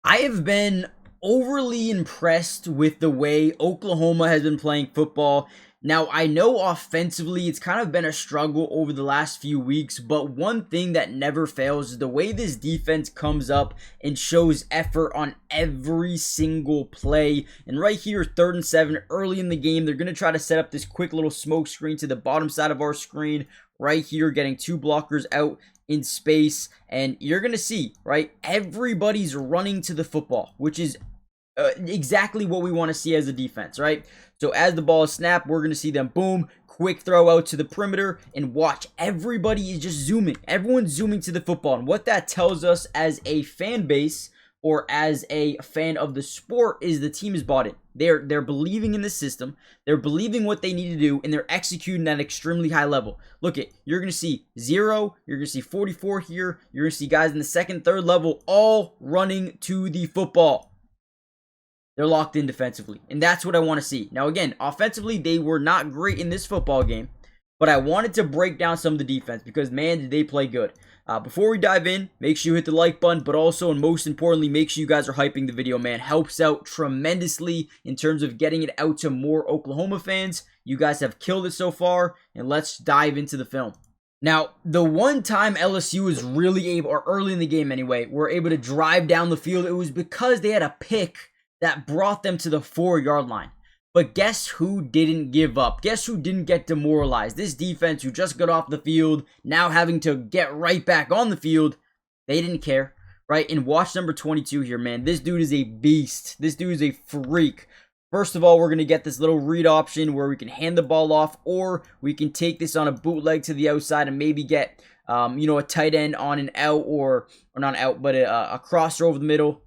I have been overly impressed with the way Oklahoma has been playing football. Now, I know offensively it's kind of been a struggle over the last few weeks, but one thing that never fails is the way this defense comes up and shows effort on every single play. And right here, 3rd and 7, early in the game, they're going to try to set up this quick little smoke screen to the bottom side of our screen. Right here, getting 2 blockers out in space, and you're gonna see, right, everybody's running to the football, which is exactly what we want to see as a defense, right? So as the ball is snapped, we're gonna see them boom, quick throw out to the perimeter, and watch, everybody is just zooming. Everyone's zooming to the football, and what that tells us as a fan base or as a fan of the sport is the team is bought in. They're believing in the system. They're believing what they need to do, and they're executing at an extremely high level. Look at, you're going to see 0, you're going to see 44 here, you're going to see guys in the 2nd, 3rd level all running to the football. They're locked in defensively, and that's what I want to see. Now again, offensively, they were not great in this football game, but I wanted to break down some of the defense because, man, did they play good. Before we dive in, make sure you hit the like button, but also, and most importantly, make sure you guys are hyping the video, man. Helps out tremendously in terms of getting it out to more Oklahoma fans. You guys have killed it so far, and let's dive into the film. Now, the one time LSU was really able, or early in the game anyway, were able to drive down the field, it was because they had a pick that brought them to the 4-yard line. But guess who didn't give up? Guess who didn't get demoralized? This defense who just got off the field, now having to get right back on the field, they didn't care, right? And watch number 22 here, man. This dude is a beast. This dude is a freak. First of all, we're going to get this little read option where we can hand the ball off, or we can take this on a bootleg to the outside and maybe get, a tight end on an out, or not out, but a crosser over the middle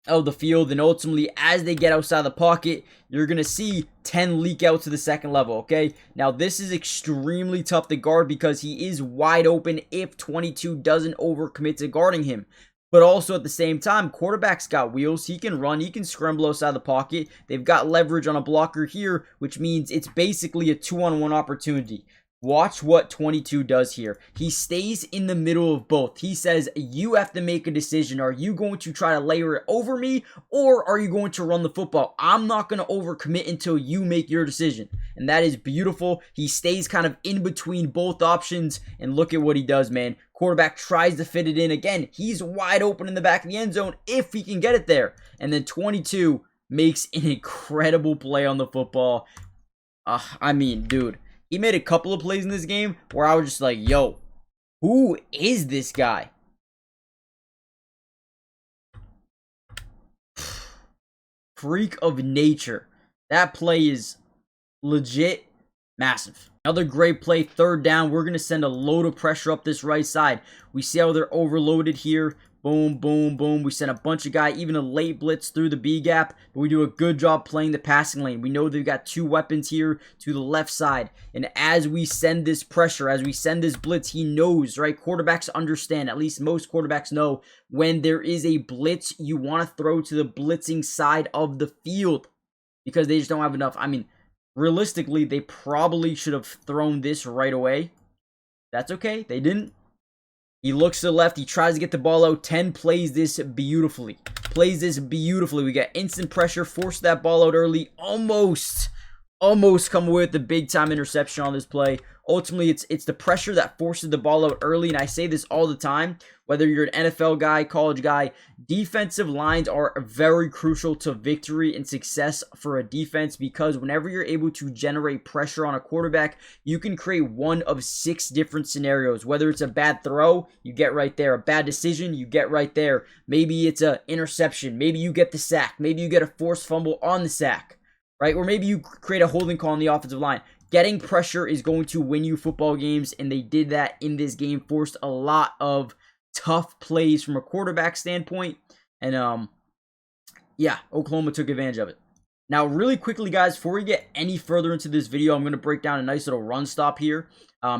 of the field. And ultimately, as they get outside the pocket, you're going to see 10 leak out to the 2nd level, okay? Now, this is extremely tough to guard because he is wide open if 22 doesn't overcommit to guarding him. But also at the same time, quarterback's got wheels. He can run. He can scramble outside the pocket. They've got leverage on a blocker here, which means it's basically a 2-on-1 opportunity. Watch what 22 does here. He stays in the middle of both. He says, you have to make a decision. Are you going to try to layer it over me, or are you going to run the football? I'm not going to overcommit until you make your decision. And that is beautiful. He stays kind of in between both options, and look at what he does, man. Quarterback tries to fit it in. Again, he's wide open in the back of the end zone if he can get it there. And then 22 makes an incredible play on the football. I mean, dude. He made a couple of plays in this game where I was just like, yo, who is this guy? Freak of nature. That play is legit massive. Another great play, 3rd down. We're going to send a load of pressure up this right side. We see how they're overloaded here. Boom, boom, boom. We send a bunch of guys, even a late blitz through the B gap, but we do a good job playing the passing lane. We know they've got 2 weapons here to the left side, and as we send this pressure, as we send this blitz, he knows, right? Quarterbacks understand, at least most quarterbacks know, when there is a blitz, you want to throw to the blitzing side of the field because they just don't have enough. I mean, realistically, they probably should have thrown this right away. That's okay. They didn't. He looks to the left. He tries to get the ball out. 10 plays this beautifully. We got instant pressure. Force that ball out early. Almost come away with the big-time interception on this play. Ultimately, it's the pressure that forces the ball out early, and I say this all the time, whether you're an NFL guy, college guy, defensive lines are very crucial to victory and success for a defense because whenever you're able to generate pressure on a quarterback, you can create one of 6 different scenarios. Whether it's a bad throw, you get right there. A bad decision, you get right there. Maybe it's an interception. Maybe you get the sack. Maybe you get a forced fumble on the sack, right? Or maybe you create a holding call on the offensive line. Getting pressure is going to win you football games, and they did that in this game. Forced a lot of tough plays from a quarterback standpoint, and yeah, Oklahoma took advantage of it. Now, really quickly, guys, before we get any further into this video, I'm going to break down a nice little run stop here.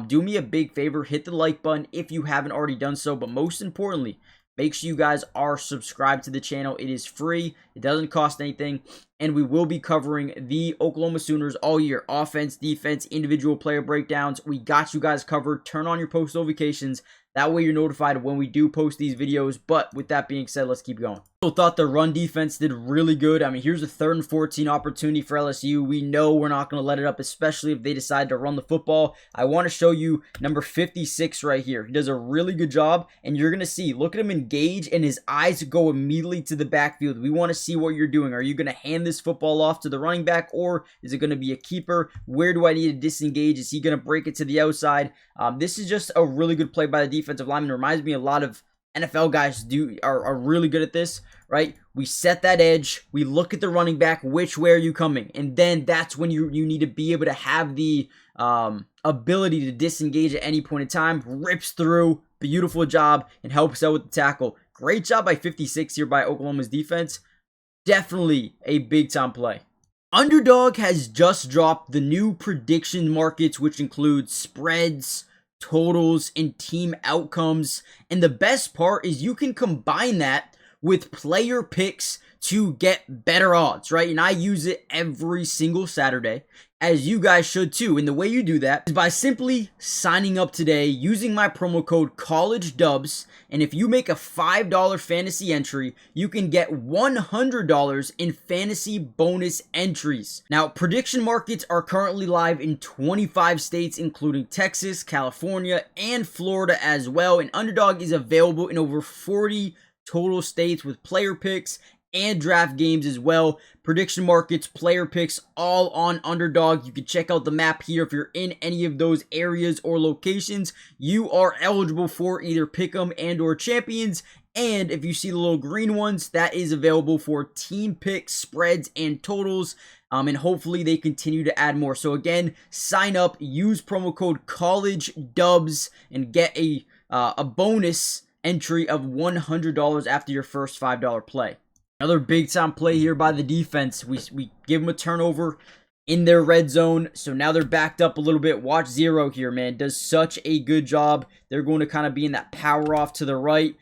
Do me a big favor, hit the like button if you haven't already done so, but most importantly, make sure you guys are subscribed to the channel. It is free. It doesn't cost anything. and we will be covering the Oklahoma Sooners all year. Offense, defense, individual player breakdowns. We got you guys covered. Turn on your post notifications. That way you're notified when we do post these videos. But with that being said, let's keep going. I thought the run defense did really good. I mean, here's a 3rd and 14 opportunity for LSU. We know we're not going to let it up, especially if they decide to run the football. I want to show you number 56 right here. He does a really good job, and you're going to see, look at him engage, and his eyes go immediately to the backfield. We want to see what you're doing. Are you going to hand this football off to the running back, or is it going to be a keeper? Where do I need to disengage? Is he going to break it to the outside? This is just a really good play by the defensive lineman. It reminds me a lot of NFL guys are really good at this, right? We set that edge, we look at the running back, which way are you coming? And then that's when you need to be able to have the ability to disengage at any point in time. Rips through, beautiful job, and helps out with the tackle. Great job by 56 here by Oklahoma's defense. Definitely a big time play. Underdog has just dropped the new prediction markets, which include spreads, totals, and team outcomes. And the best part is you can combine that with player picks to get better odds, right? And I use it every single Saturday, as you guys should too. And the way you do that is by simply signing up today using my promo code COLLEGEDUBS. And if you make a $5 fantasy entry, you can get $100 in fantasy bonus entries. Now, prediction markets are currently live in 25 states, including Texas, California, and Florida as well. And Underdog is available in over 40 total states with player picks and draft games as well. Prediction markets, player picks, all on Underdog. You can check out the map here. If you're in any of those areas or locations, you are eligible for either Pick'em and or Champions. And if you see the little green ones, that is available for team picks, spreads, and totals. And hopefully they continue to add more. So again, sign up, use promo code COLLEGEDUBS, and get a bonus entry of $100 after your first $5 play. Another big time play here by the defense. We give them a turnover in their red zone, so now they're backed up a little bit. Watch Zero here, man. Does such a good job. They're going to kind of be in that power off to the right.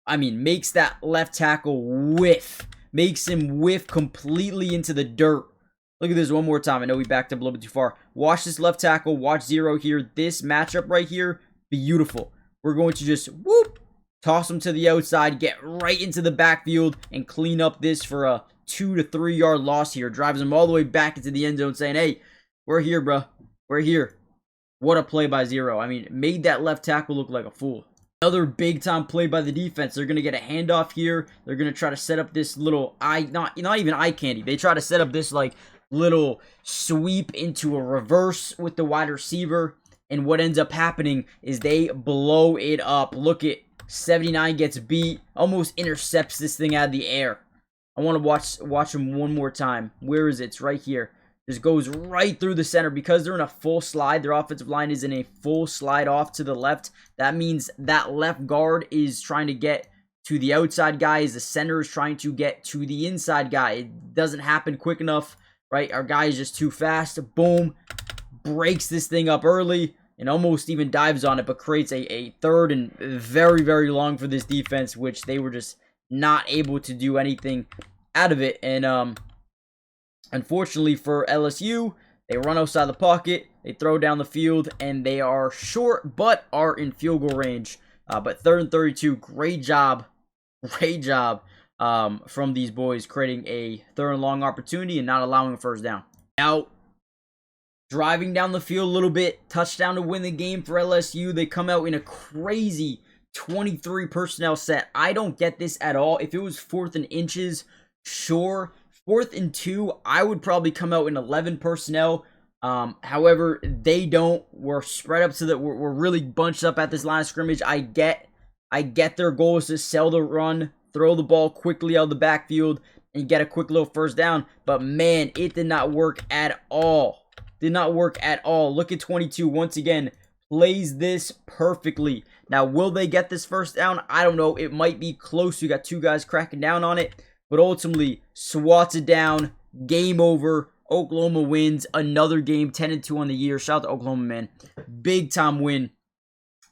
Makes that left tackle whiff. Makes him whiff completely into the dirt. Look at this one more time. I know we backed up a little bit too far. Watch this left tackle. Watch Zero here. This matchup right here, beautiful. We're going to just, whoop, toss him to the outside, get right into the backfield, and clean up this for a 2 to 3 yard loss here. Drives him all the way back into the end zone saying, hey, we're here, bro. We're here. What a play by Zero. I mean, made that left tackle look like a fool. Another big time play by the defense. They're going to get a handoff here. They're going to try to set up this little not even eye candy. They try to set up this like little sweep into a reverse with the wide receiver. And what ends up happening is they blow it up. Look at 79 gets beat, almost intercepts this thing out of the air. I want to watch him one more time. Where is it? It's right here. Just goes right through the center. Because they're in a full slide, their offensive line is in a full slide off to the left. That means that left guard is trying to get to the outside guy as the center is trying to get to the inside guy. It doesn't happen quick enough, right? Our guy is just too fast. Boom. Breaks this thing up early. And almost even dives on it, but creates a third and very, very long for this defense, which they were just not able to do anything out of it. And unfortunately for LSU, they run outside the pocket, they throw down the field, and they are short, but are in field goal range. But 3rd and 32, great job from these boys, creating a 3rd and long opportunity and not allowing a first down. Now, driving down the field a little bit, touchdown to win the game for LSU. They come out in a crazy 23 personnel set. I don't get this at all. If it was 4th and inches, sure. 4th and 2, I would probably come out in 11 personnel. However, they don't. We're spread up we're really bunched up at this line of scrimmage. I get their goal is to sell the run, throw the ball quickly out of the backfield, and get a quick little first down. But man, it did not work at all. Did not work at all. Look at 22 once again. Plays this perfectly. Now, will they get this first down? I don't know. It might be close. We got 2 guys cracking down on it. But ultimately, swats it down. Game over. Oklahoma wins another game. 10-2 on the year. Shout out to Oklahoma, man. Big time win.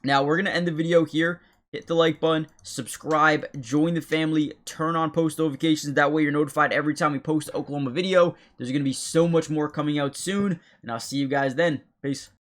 Now, we're going to end the video here. hit the like button, subscribe, join the family, turn on post notifications. That way you're notified every time we post an Oklahoma video. There's going to be so much more coming out soon, and I'll see you guys then. Peace.